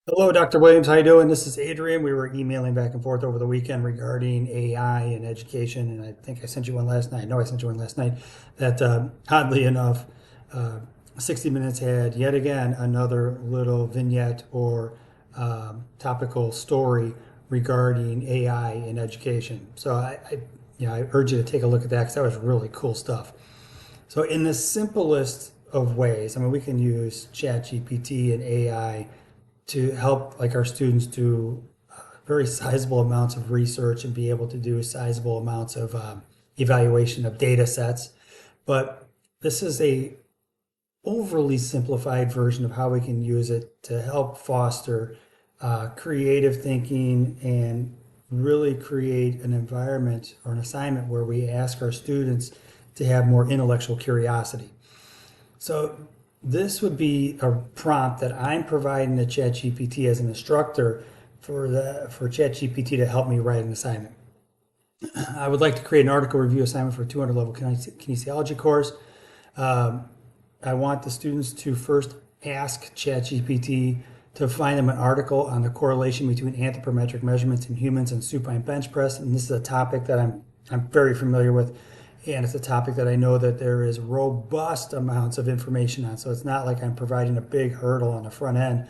Hello, Dr. Williams. How you doing? This is Adrian. We were emailing back and forth over the weekend regarding AI and education, and I think I sent you one last night. I know I sent you one last night. That oddly enough, uh, 60 Minutes had yet again another little vignette or topical story regarding AI in education. So I urge you to take a look at that because that was really cool stuff. So in the simplest of ways, I mean, we can use ChatGPT and AI to help like our students do very sizable amounts of research and be able to do sizable amounts of evaluation of data sets. But this is a overly simplified version of how we can use it to help foster creative thinking and really create an environment or an assignment where we ask our students to have more intellectual curiosity. So this would be a prompt that I'm providing to ChatGPT as an instructor for ChatGPT to help me write an assignment. I would like to create an article review assignment for a 200 level kinesiology course. Um, I want the students to first ask ChatGPT to find them an article on the correlation between anthropometric measurements in humans and supine bench press. And this is a topic that I'm very familiar with. And it's a topic that I know that there is robust amounts of information on. So it's not like I'm providing a big hurdle on the front end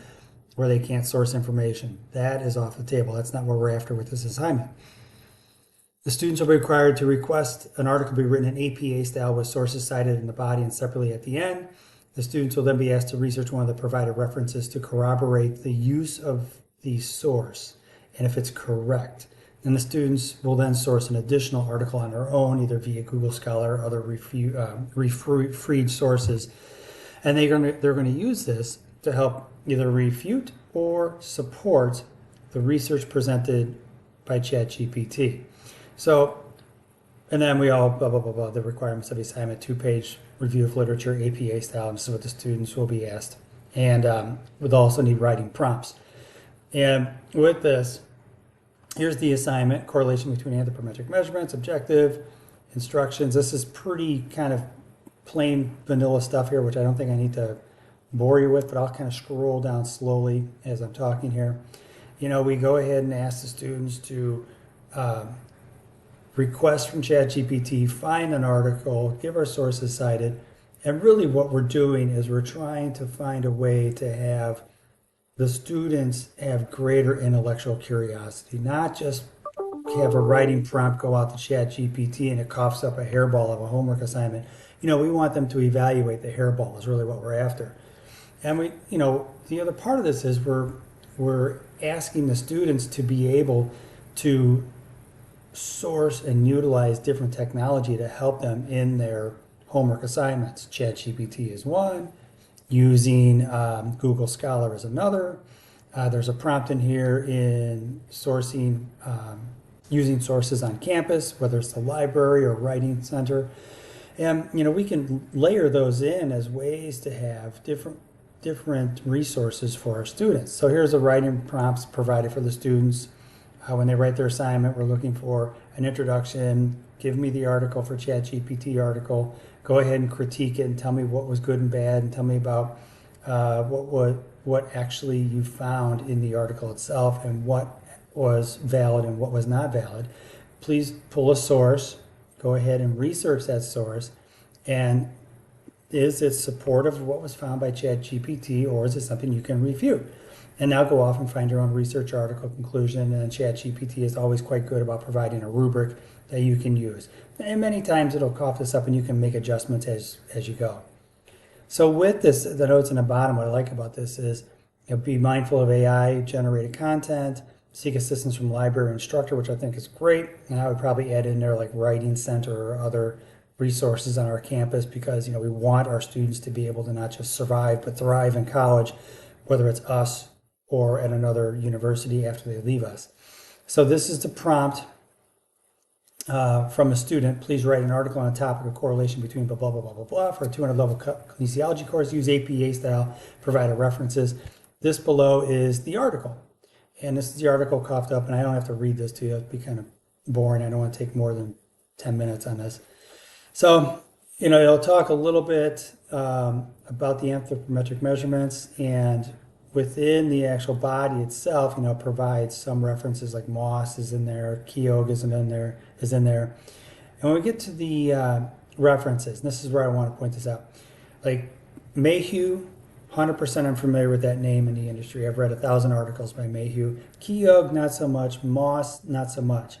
where they can't source information. That is off the table. That's not what we're after with this assignment. The students will be required to request an article be written in APA style with sources cited in the body and separately at the end. The students will then be asked to research one of the provided references to corroborate the use of the source and if it's correct. And the students will then source an additional article on their own, either via Google Scholar or other freed sources. And they're going to use this to help either refute or support the research presented by ChatGPT. So, and then we all blah, blah, blah, blah, the requirements of the assignment, 2-page review of literature, APA style, and this is what the students will be asked. And we'll also need writing prompts. And with this, here's the assignment, correlation between anthropometric measurements, objective, instructions. This is pretty kind of plain vanilla stuff here, which I don't think I need to bore you with, but I'll kind of scroll down slowly as I'm talking here. You know, we go ahead and ask the students to request from ChatGPT, find an article, give our sources cited, and really what we're doing is we're trying to find a way to have the students have greater intellectual curiosity, not just have a writing prompt go out to ChatGPT and it coughs up a hairball of a homework assignment. You know, we want them to evaluate the hairball is really what we're after. And the other part of this is we're asking the students to be able to source and utilize different technology to help them in their homework assignments. ChatGPT is one, using Google Scholar is another. There's a prompt in here in sourcing, using sources on campus, whether it's the library or writing center. And we can layer those in as ways to have different resources for our students. So here's the writing prompts provided for the students. When they write their assignment, we're looking for an introduction, give me the article for ChatGPT article, go ahead and critique it and tell me what was good and bad and tell me about what actually you found in the article itself and what was valid and what was not valid. Please pull a source, go ahead and research that source, and is it supportive of what was found by ChatGPT or is it something you can refute? And now go off and find your own research article conclusion. And ChatGPT is always quite good about providing a rubric that you can use. And many times it'll cough this up and you can make adjustments as you go. So with this, the notes in the bottom, what I like about this is be mindful of AI generated content, seek assistance from library instructor, which I think is great. And I would probably add in there like writing center or other resources on our campus because we want our students to be able to not just survive but thrive in college, whether it's us or at another university after they leave us. So this is the prompt from a student. Please write an article on a topic of correlation between blah, blah, blah, blah, blah, blah for a 200 level kinesiology course. Use APA style, provided references. This below is the article. And this is the article coughed up, and I don't have to read this to you. It'd be kind of boring. I don't want to take more than 10 minutes on this. So, it'll talk a little bit about the anthropometric measurements and within the actual body itself, provides some references like moss is in there, Keogh is in there. And when we get to the references, and this is where I want to point this out, like Mayhew, 100% I'm familiar with that name in the industry. I've read 1,000 articles by Mayhew. Keogh, not so much. Moss, not so much.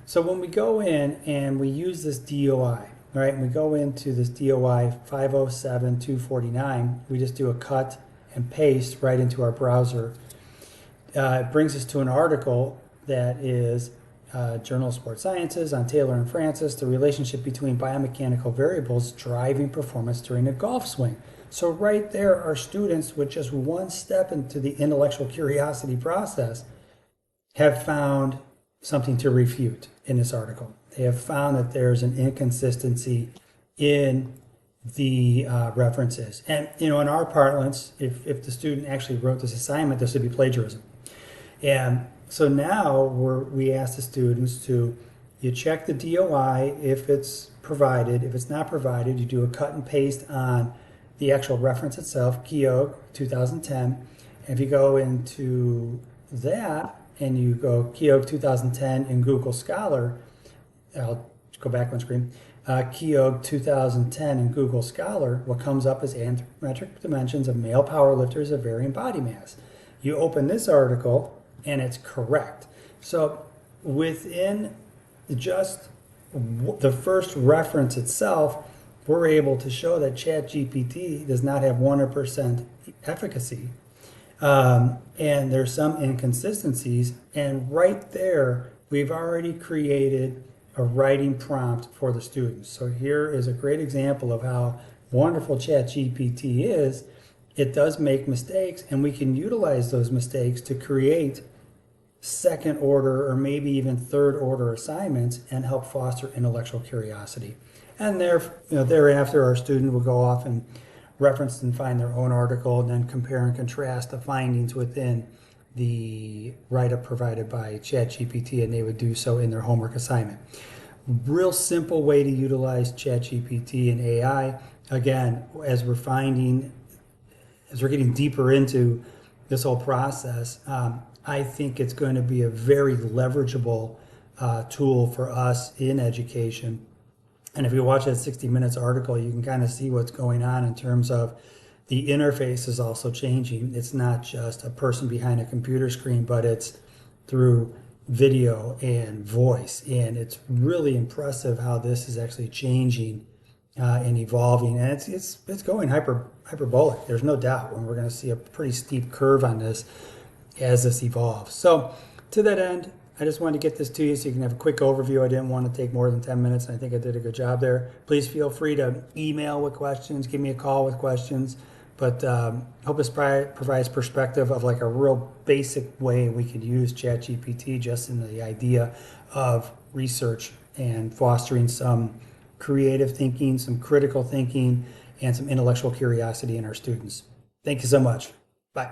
So when we go in and we use this DOI, right, and we go into this DOI 507-249, we just do a cut and paste right into our browser. It brings us to an article that is Journal of Sports Sciences on Taylor and Francis, the relationship between biomechanical variables driving performance during a golf swing. So right there are students with just one step into the intellectual curiosity process have found something to refute in this article. They have found that there's an inconsistency in the references. And, in our parlance, if the student actually wrote this assignment, this would be plagiarism. And so now we ask the students you check the DOI if it's provided. If it's not provided, you do a cut and paste on the actual reference itself, Keogh 2010. And if you go into that and you go Keogh 2010 in Google Scholar, I'll go back one screen, Keogh 2010 in Google Scholar, what comes up is anthropometric dimensions of male powerlifters of varying body mass. You open this article and it's correct. So within just the first reference itself, we're able to show that ChatGPT does not have 100% efficacy. And there's some inconsistencies. And right there, we've already created a writing prompt for the students. So here is a great example of how wonderful ChatGPT is. It does make mistakes, and we can utilize those mistakes to create second order or maybe even third order assignments and help foster intellectual curiosity. And thereafter, our student will go off and reference and find their own article and then compare and contrast the findings within the write-up provided by ChatGPT, and they would do so in their homework assignment. Real simple way to utilize ChatGPT and AI. Again, as we're getting deeper into this whole process, I think it's going to be a very leverageable tool for us in education. And if you watch that 60 Minutes article, you can kind of see what's going on in terms of the interface is also changing. It's not just a person behind a computer screen, but it's through video and voice. And it's really impressive how this is actually changing and evolving. And it's going hyperbolic. There's no doubt when we're going to see a pretty steep curve on this as this evolves. So to that end, I just wanted to get this to you so you can have a quick overview. I didn't want to take more than 10 minutes, and I think I did a good job there. Please feel free to email with questions, give me a call with questions, but hope this provides perspective of like a real basic way we could use ChatGPT just in the idea of research and fostering some creative thinking, some critical thinking, and some intellectual curiosity in our students. Thank you so much. Bye.